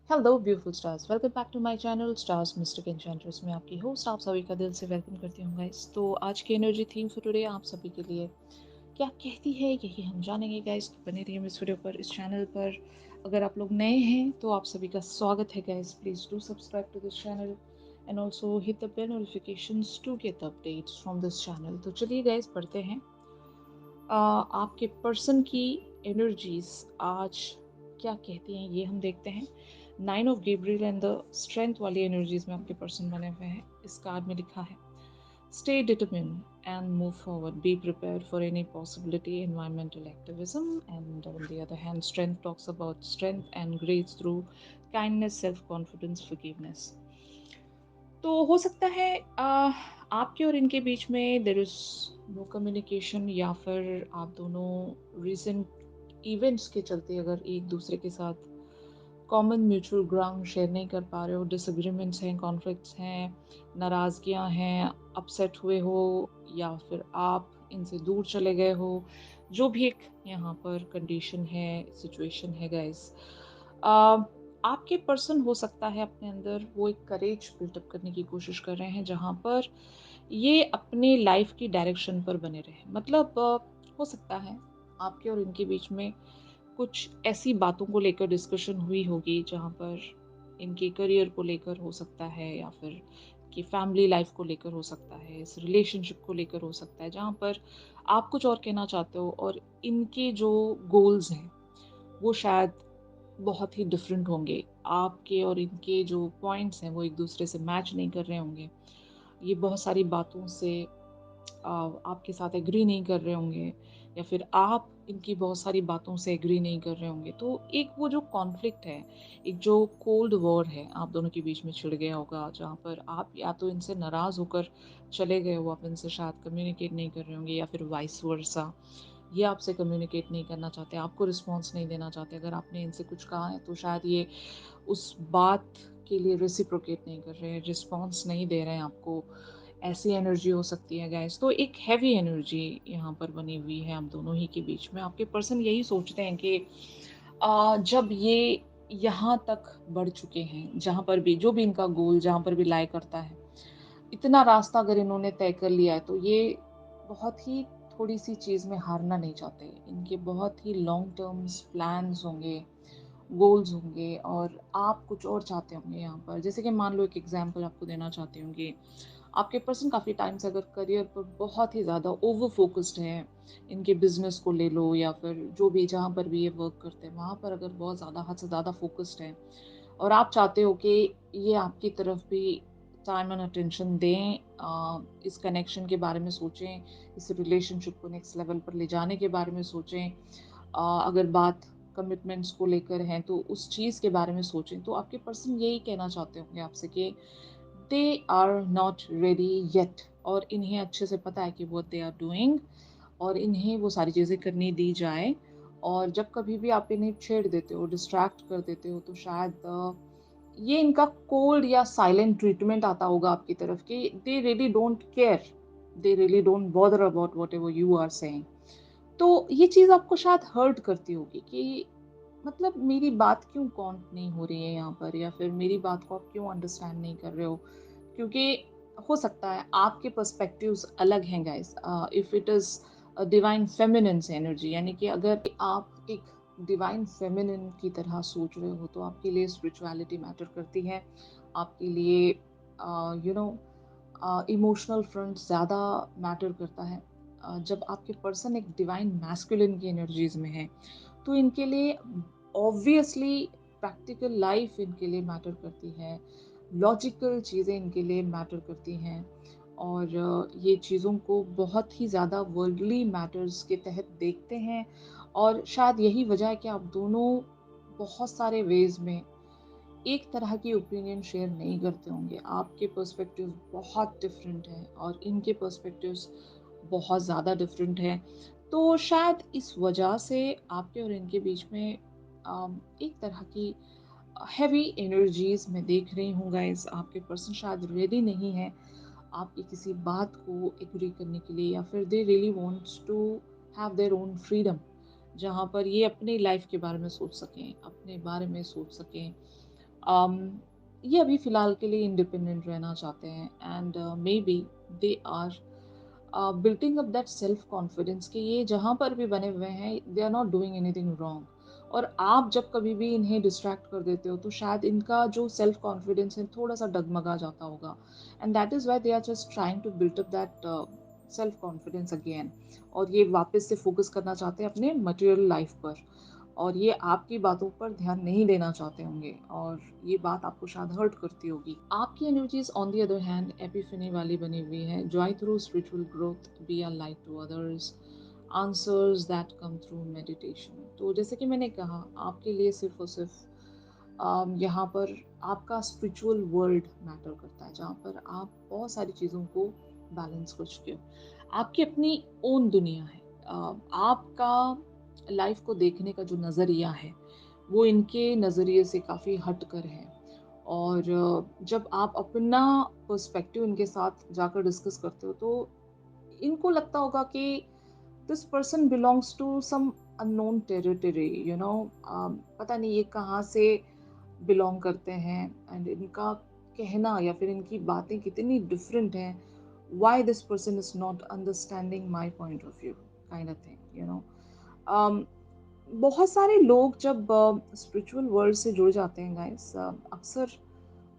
Hello beautiful stars, welcome back to my channel stars mystic enchantress में आपकी host आप सभी का दिल से वेलकम करती हूँ गाइस। तो आज की एनर्जी थीम फॉर टुडे आप सभी के लिए क्या कहती है यही हम जानेंगे गाइस। तो बने रहिए इस वीडियो पर, इस चैनल पर। अगर आप लोग नए हैं तो आप सभी का स्वागत है guys. Please do subscribe to this channel and also hit the bell notifications to get updates from this channel. तो चलिए गाइस पढ़ते हैं आपके पर्सन की एनर्जीज आज क्या कहती हैं ये हम देखते हैं। 9 of Gabriel and the strength वाली एनर्जीज में आपके पर्सन बने हुए हैं। इस कार्ड में लिखा है stay determine and move forward, be prepared for any possibility, environmental activism. And on the other hand strength talks about strength and grace through kindness, self confidence, forgiveness. तो हो सकता है आपके और इनके बीच में देर इज नो कम्युनिकेशन, या फिर आप दोनों रिसेंट इवेंट्स के चलते अगर एक दूसरे के साथ कॉमन म्यूचुअल ग्राउंड शेयर नहीं कर पा रहे हो, डिसएग्रीमेंट्स हैं, कॉन्फ्लिक्ट्स हैं, नाराज़गियाँ हैं, अपसेट हुए हो, या फिर आप इनसे दूर चले गए हो। जो भी एक यहाँ पर कंडीशन है, सिचुएशन है गाइस, आपके पर्सन हो सकता है अपने अंदर वो एक करेज बिल्टअप करने की कोशिश कर रहे हैं जहाँ पर ये अपने लाइफ की डायरेक्शन पर बने रहे। मतलब हो सकता है आपके और इनके बीच में कुछ ऐसी बातों को लेकर डिस्कशन हुई होगी जहाँ पर इनके करियर को लेकर हो सकता है, या फिर कि फैमिली लाइफ को लेकर हो सकता है, इस रिलेशनशिप को लेकर हो सकता है, जहाँ पर आप कुछ और कहना चाहते हो और इनके जो गोल्स हैं वो शायद बहुत ही डिफरेंट होंगे। आपके और इनके जो पॉइंट्स हैं वो एक दूसरे से मैच नहीं कर रहे होंगे। ये बहुत सारी बातों से आपके साथ एग्री नहीं कर रहे होंगे, या फिर आप इनकी बहुत सारी बातों से एग्री नहीं कर रहे होंगे। तो एक वो जो कॉन्फ्लिक्ट है, एक जो कोल्ड वॉर है आप दोनों के बीच में छिड़ गया होगा, जहाँ पर आप या तो इनसे नाराज़ होकर चले गए हो, आप इनसे शायद कम्युनिकेट नहीं कर रहे होंगे, या फिर वाइस वर्सा, ये आपसे कम्युनिकेट नहीं करना चाहते, आपको रिस्पॉन्स नहीं देना चाहते। अगर आपने इनसे कुछ कहा है तो शायद ये उस बात के लिए रेसिप्रोकेट नहीं कर रहे हैं, रिस्पॉन्स नहीं दे रहे हैं आपको। ऐसी एनर्जी हो सकती है गाइस। तो एक हैवी एनर्जी यहाँ पर बनी हुई है आप दोनों ही के बीच में। आपके पर्सन यही सोचते हैं कि जब ये यहाँ तक बढ़ चुके हैं, जहाँ पर भी जो भी इनका गोल जहाँ पर भी लाई करता है, इतना रास्ता अगर इन्होंने तय कर लिया है तो ये बहुत ही थोड़ी सी चीज़ में हारना नहीं चाहते। इनके बहुत ही लॉन्ग टर्म्स प्लान्स होंगे, गोल्स होंगे, और आप कुछ और चाहते होंगे यहाँ पर। जैसे कि मान लो एक एग्जांपल आपको देना चाहती हूँ कि आपके पर्सन काफ़ी टाइम से अगर करियर पर बहुत ही ज़्यादा ओवर फोकस्ड हैं, इनके बिजनेस को ले लो या फिर जो भी जहाँ पर भी ये वर्क करते हैं वहाँ पर अगर बहुत ज़्यादा हद से ज़्यादा फोकस्ड है, और आप चाहते हो कि ये आपकी तरफ भी टाइम एंड अटेंशन दें, इस कनेक्शन के बारे में सोचें, इस रिलेशनशिप को नेक्स्ट लेवल पर ले जाने के बारे में सोचें। अगर बात कमिटमेंट्स को लेकर है तो उस चीज़ के बारे में सोचें। तो आपके पर्सन यही कहना चाहते होंगे आपसे कि they are not ready yet, और इन्हें अच्छे से पता है कि what दे आर डूइंग, और इन्हें वो सारी चीज़ें करनी दी जाए। और जब कभी भी आप इन्हें छेड़ देते हो, डिस्ट्रैक्ट कर देते हो, तो शायद ये इनका कोल्ड या साइलेंट ट्रीटमेंट आता होगा आपकी तरफ कि they really don't care, they really don't bother about whatever you are saying. तो ये चीज़ आपको शायद हर्ट करती होगी कि मतलब मेरी बात क्यों काउंट नहीं हो रही है यहाँ पर, या फिर मेरी बात को आप क्यों अंडरस्टैंड नहीं कर रहे हो। क्योंकि हो सकता है आपके पर्सपेक्टिव्स अलग हैं guys. If it is divine feminine energy, यानी कि अगर आप एक डिवाइन फेमिनिन की तरह सोच रहे हो तो आपके लिए स्पिरिचुअलिटी मैटर करती है, आपके लिए यू नो इमोशनल फ्रंट ज़्यादा मैटर करता है। जब आपके पर्सन एक डिवाइन मैस्कुलिन की एनर्जीज में है तो इनके लिए ऑब्वियसली प्रैक्टिकल लाइफ इनके लिए मैटर करती है, लॉजिकल चीज़ें इनके लिए मैटर करती हैं, और ये चीज़ों को बहुत ही ज़्यादा वर्ल्डली मैटर्स के तहत देखते हैं। और शायद यही वजह है कि आप दोनों बहुत सारे वेज में एक तरह की ओपिनियन शेयर नहीं करते होंगे। आपके पर्सपेक्टिव बहुत डिफरेंट है और इनके पर्सपेक्टिव्स बहुत ज़्यादा डिफरेंट हैं। तो शायद इस वजह से आपके और इनके बीच में एक तरह की हैवी एनर्जीज मैं देख रही हूँ गाइस। आपके पर्सन शायद रेडी नहीं है आपकी किसी बात को एग्री करने के लिए, या फिर they really wants to have their own freedom, जहाँ पर ये अपनी लाइफ के बारे में सोच सकें, अपने बारे में सोच सकें, um, ये अभी फ़िलहाल के लिए इंडिपेंडेंट रहना चाहते हैं and may be they are building up that self confidence कि ये जहाँ पर भी बने हुए हैं they are not doing anything wrong. और आप जब कभी भी इन्हें डिस्ट्रैक्ट कर देते हो तो शायद इनका जो सेल्फ कॉन्फिडेंस है थोड़ा सा डगमगा जाता होगा and that is why they are just trying to build up that self confidence again. और ये वापस से फोकस करना चाहते हैं अपने मटेरियल लाइफ पर और ये आपकी बातों पर ध्यान नहीं देना चाहते होंगे और ये बात आपको शायद हर्ट करती होगी। आपकी energies on the other hand epiphany वाली बनी हुई है, joy through spiritual growth, be a light to others, answers that come through meditation. तो जैसे कि मैंने कहा आपके लिए सिर्फ और सिर्फ यहाँ पर आपका स्पिरिचुअल वर्ल्ड मैटर करता है जहाँ पर आप बहुत सारी चीज़ों को बैलेंस कर चुके हो। आपकी अपनी ओन दुनिया है। आपका लाइफ को देखने का जो नज़रिया है वो इनके नज़रिए से काफ़ी हट कर है। और जब आप अपना पर्सपेक्टिव इनके साथ जाकर डिस्कस करते हो तो इनको लगता होगा कि this person belongs to some unknown territory, you know, पता नहीं ये कहाँ से बिलोंग करते हैं एंड इनका कहना या फिर इनकी बातें कितनी डिफरेंट हैं, why this person is not understanding my point of view kind of thing, you know. um, बहुत सारे लोग जब स्पिरिचुअल वर्ल्ड से जुड़ जाते हैं गाइस, अक्सर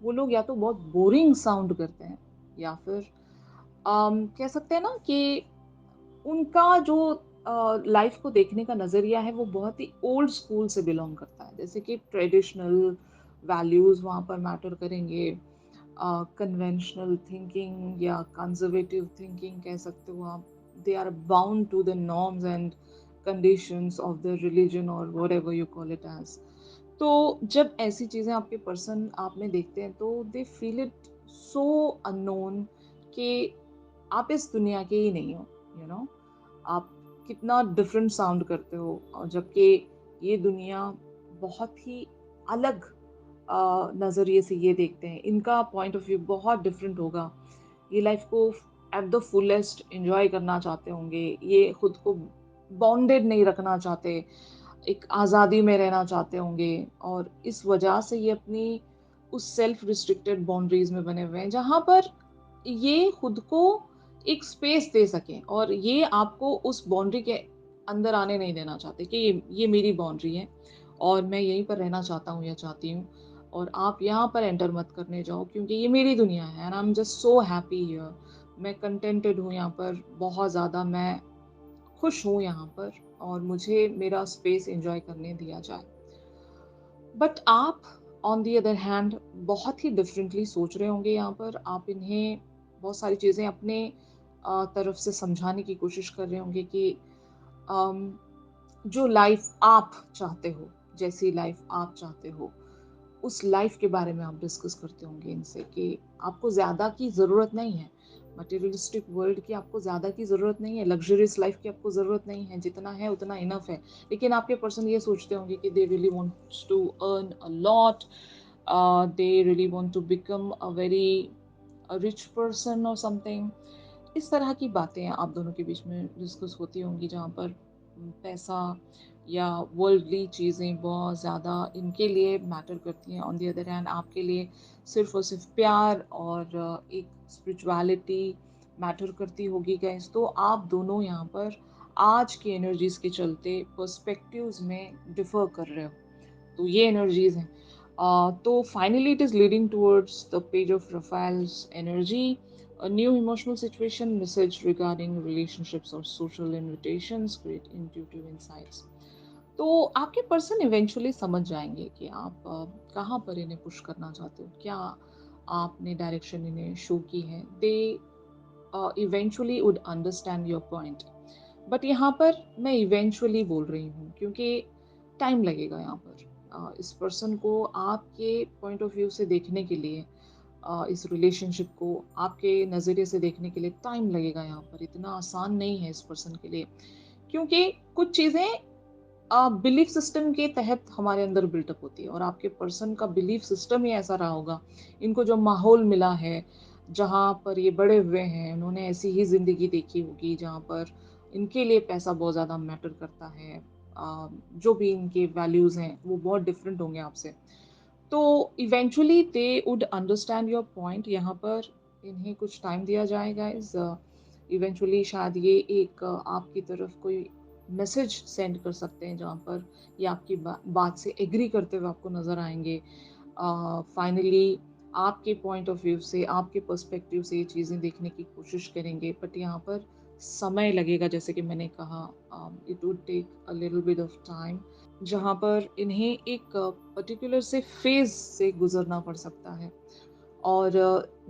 वो लोग या तो बहुत बोरिंग साउंड करते हैं या फिर कह सकते हैं ना कि उनका जो लाइफ को देखने का नज़रिया है वो बहुत ही ओल्ड स्कूल से बिलोंग करता है। जैसे कि ट्रेडिशनल वैल्यूज़ वहाँ पर मैटर करेंगे, कन्वेंशनल थिंकिंग या कंजर्वेटिव थिंकिंग कह सकते हो आप। They are bound to the norms and conditions of the religion और whatever you call it as. तो जब ऐसी चीज़ें आपके पर्सन आप में देखते हैं तो they feel it so unknown कि आप इस दुनिया के ही नहीं हो, यू नो। आप कितना डिफरेंट साउंड करते हो और जबकि ये दुनिया बहुत ही अलग नज़रिए से ये देखते हैं, इनका पॉइंट ऑफ व्यू बहुत डिफरेंट होगा। ये लाइफ को एट द फुलेस्ट एंजॉय करना चाहते होंगे, ये खुद को बॉन्डेड नहीं रखना चाहते, एक आज़ादी में रहना चाहते होंगे और इस वजह से ये अपनी उस सेल्फ रिस्ट्रिक्टेड बाउंड्रीज में बने हुए हैं जहाँ पर ये खुद को एक स्पेस दे सकें और ये आपको उस बाउंड्री के अंदर आने नहीं देना चाहते कि ये मेरी बाउंड्री है और मैं यहीं पर रहना चाहता हूँ या चाहती हूँ और आप यहाँ पर एंटर मत करने जाओ क्योंकि ये मेरी दुनिया है and I am just so happy here. मैं कंटेंटेड हूँ यहाँ पर, बहुत ज़्यादा मैं खुश हूँ यहाँ पर और मुझे मेरा स्पेस एंजॉय करने दिया जाए। बट आप ऑन दी अदर हैंड बहुत ही डिफरेंटली सोच रहे होंगे यहाँ पर। आप इन्हें बहुत सारी चीज़ें अपने तरफ से समझाने की कोशिश कर रहे होंगे कि अम, जो लाइफ आप चाहते हो, जैसी लाइफ आप चाहते हो उस लाइफ के बारे में आप डिस्कस करते होंगे इनसे कि आपको ज़्यादा की ज़रूरत नहीं है, मटेरियलिस्टिक वर्ल्ड की आपको ज़्यादा की ज़रूरत नहीं है, लग्जरियस लाइफ की आपको ज़रूरत नहीं है, जितना है उतना इनफ है। लेकिन आपके पर्सन ये सोचते होंगे कि they really wants to earn a lot, they really want to become a very rich person और समथिंग। इस तरह की बातें आप दोनों के बीच में डिस्कस होती होंगी जहाँ पर पैसा या वर्ल्डली चीज़ें बहुत ज़्यादा इनके लिए मैटर करती हैं। ऑन द अदर हैंड आपके लिए सिर्फ और सिर्फ प्यार और एक स्पिरिचुअलिटी मैटर करती होगी गाइस। तो आप दोनों यहाँ पर आज की एनर्जीज के चलते पर्सपेक्टिव्स में डिफर कर रहे हो। तो ये एनर्जीज हैं। तो finally it is leading towards the page of Raphael's energy, a new emotional situation, message regarding relationships or social invitations, great intuitive insights. तो आपके पर्सन इवेंचुअली समझ जाएंगे कि आप कहाँ पर इन्हें पुश करना चाहते हो, क्या आपने डायरेक्शन इन्हें शो की है। They eventually would understand your point. But यहाँ पर मैं इवेंचुअली बोल रही हूँ क्योंकि टाइम लगेगा यहाँ पर। इस पर्सन को आपके पॉइंट ऑफ व्यू से देखने के लिए, इस रिलेशनशिप को आपके नज़रिए से देखने के लिए टाइम लगेगा यहाँ पर। इतना आसान नहीं है इस पर्सन के लिए क्योंकि कुछ चीज़ें बिलीफ सिस्टम के तहत हमारे अंदर बिल्टअप होती है और आपके पर्सन का बिलीफ सिस्टम ही ऐसा रहा होगा। इनको जो माहौल मिला है, जहाँ पर ये बड़े हुए हैं, उन्होंने ऐसी ही ज़िंदगी देखी होगी जहाँ पर इनके लिए पैसा बहुत ज़्यादा मैटर करता है। जो भी इनके वैल्यूज़ हैं वो बहुत डिफरेंट होंगे आपसे। तो eventually they would understand your point. यहाँ पर इन्हें कुछ टाइम दिया जाएगा। इस इवेंचुअली शायद ये एक आपकी तरफ कोई मैसेज सेंड कर सकते हैं, जहाँ पर ये आपकी बात से एग्री करते हुए आपको नज़र आएंगे। फाइनली आपके पॉइंट ऑफ व्यू से, आपके पर्सपेक्टिव से ये चीज़ें देखने की कोशिश करेंगे, बट यहाँ पर समय लगेगा। जैसे कि मैंने कहा, it would take a little bit of time, जहाँ पर इन्हें एक पर्टिकुलर से फेज से गुजरना पड़ सकता है। और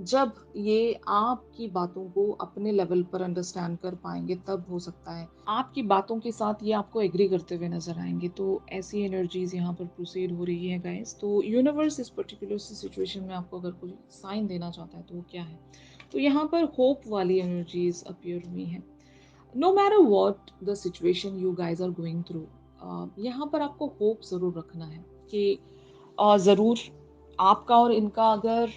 जब ये आपकी बातों को अपने लेवल पर अंडरस्टैंड कर पाएंगे, तब हो सकता है आपकी बातों के साथ ये आपको एग्री करते हुए नजर आएंगे। तो ऐसी एनर्जीज यहाँ पर प्रोसीड हो रही है गाइस। तो यूनिवर्स इस पर्टिकुलर सिचुएशन में आपको अगर कोई साइन देना चाहता है तो वो क्या है? तो यहाँ पर होप वाली एनर्जीज अपीयर हुई है। No matter what the situation you guys are going through, यहाँ पर आपको होप ज़रूर रखना है कि ज़रूर आपका और इनका अगर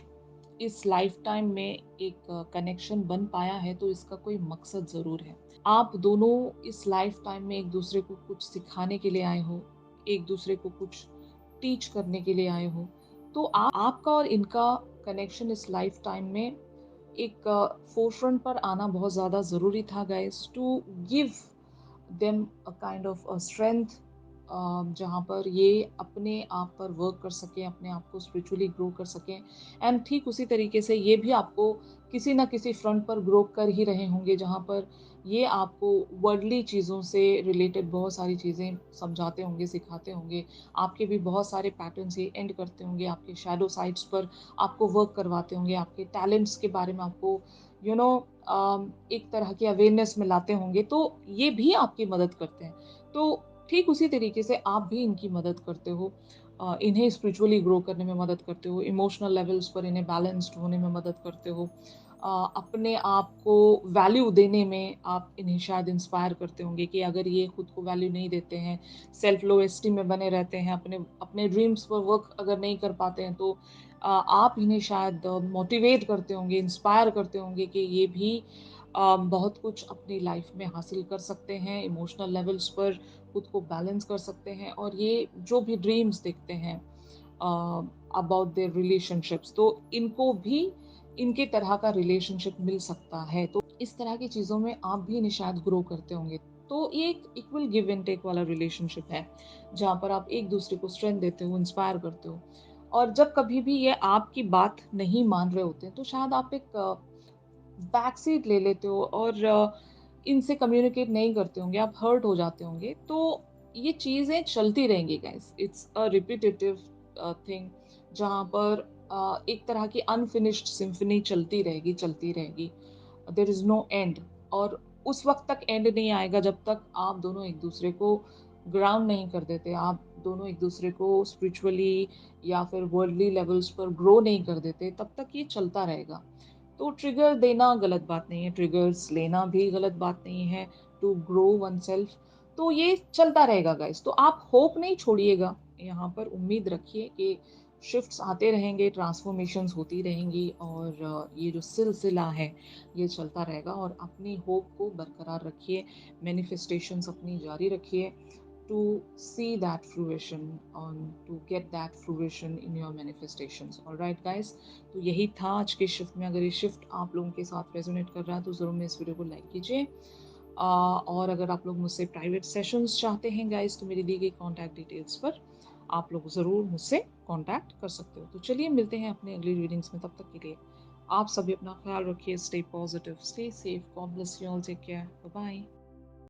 इस लाइफ टाइम में एक कनेक्शन बन पाया है, तो इसका कोई मकसद ज़रूर है। आप दोनों इस लाइफ टाइम में एक दूसरे को कुछ सिखाने के लिए आए हो, एक दूसरे को कुछ टीच करने के लिए आए हो। तो आपका और इनका कनेक्शन इस लाइफ टाइम में एक फोरफ्रंट पर आना बहुत ज़्यादा ज़रूरी था guys, to give them a kind of a strength, जहाँ पर ये अपने आप पर वर्क कर सकें, अपने आप को स्पिरिचुअली ग्रो कर सकें। एंड ठीक उसी तरीके से ये भी आपको किसी ना किसी फ्रंट पर ग्रो कर ही रहे होंगे, जहाँ पर ये आपको वर्ल्डली चीज़ों से रिलेटेड बहुत सारी चीज़ें समझाते होंगे, सिखाते होंगे। आपके भी बहुत सारे पैटर्न्स ये एंड करते होंगे, आपके शैडो साइड्स पर आपको वर्क करवाते होंगे, आपके टैलेंट्स के बारे में आपको यू नो एक तरह की अवेयरनेस में लाते होंगे। तो ये भी आपकी मदद करते हैं। तो ठीक उसी तरीके से आप भी इनकी मदद करते हो, इन्हें स्पिरिचुअली ग्रो करने में मदद करते हो, इमोशनल लेवल्स पर इन्हें बैलेंस्ड होने में मदद करते हो, अपने आप को वैल्यू देने में आप इन्हें शायद इंस्पायर करते होंगे कि अगर ये खुद को वैल्यू नहीं देते हैं, सेल्फ लो एस्टीम में बने रहते हैं, अपने अपने ड्रीम्स पर वर्क अगर नहीं कर पाते हैं, तो आप इन्हें शायद मोटिवेट करते होंगे, इंस्पायर करते होंगे कि ये भी बहुत कुछ अपनी लाइफ में हासिल कर सकते हैं, इमोशनल लेवल्स पर खुद को बैलेंस कर सकते हैं, और ये जो भी ड्रीम्स देखते हैं अबाउट देयर रिलेशनशिप्स, तो इनको भी इनके तरह का रिलेशनशिप मिल सकता है। तो इस तरह की चीज़ों में आप भी इन्हें शायद ग्रो करते होंगे। तो ये एक इक्वल गिव एंड टेक वाला रिलेशनशिप है, जहाँ पर आप एक दूसरे को स्ट्रेंथ देते हो, इंस्पायर करते हो। और जब कभी भी ये आपकी बात नहीं मान रहे होते हैं, तो शायद आप एक बैक सीट ले लेते हो और इनसे कम्युनिकेट नहीं करते होंगे, आप हर्ट हो जाते होंगे। तो ये चीज़ें चलती रहेंगी guys, it's a repetitive thing, जहाँ पर एक तरह की अनफिनिश्ड सिम्फनी चलती रहेगी। There is no end. और उस वक़्त तक एंड नहीं आएगा जब तक आप दोनों एक दूसरे को ग्राउंड नहीं कर देते, आप दोनों एक दूसरे को स्पिरिचुअली या फिर वर्ल्डली लेवल्स पर ग्रो नहीं कर देते, तब तक ये चलता रहेगा। तो ट्रिगर देना गलत बात नहीं है, ट्रिगर्स लेना भी गलत बात नहीं है, टू ग्रो वनसेल्फ। तो ये चलता रहेगा गाइस। तो आप होप नहीं छोड़िएगा, यहाँ पर उम्मीद रखिए कि शिफ्ट्स आते रहेंगे, ट्रांसफॉर्मेशंस होती रहेंगी, और ये जो सिलसिला है ये चलता रहेगा। और अपनी होप को बरकरार रखिए, मैनिफेस्टेशंस अपनी जारी रखिए, to see that fruition, on to get that fruition in your manifestations. All right guys, तो यही था आज के शिफ्ट में। अगर ये शिफ्ट आप लोगों के साथ रेजोनेट कर रहा है तो ज़रूर मेरे इस वीडियो को लाइक कीजिए। और अगर आप लोग मुझसे प्राइवेट सेशंस चाहते हैं गाइस, तो मेरी दी गई कॉन्टैक्ट डिटेल्स पर आप लोग ज़रूर मुझसे कॉन्टैक्ट कर सकते हो। तो चलिए मिलते हैं अपने अगली रीडिंग्स में, तब तक के लिए आप सभी अपना ख्याल रखिए, stay positive, stay safe, God bless you all, take care, bye bye.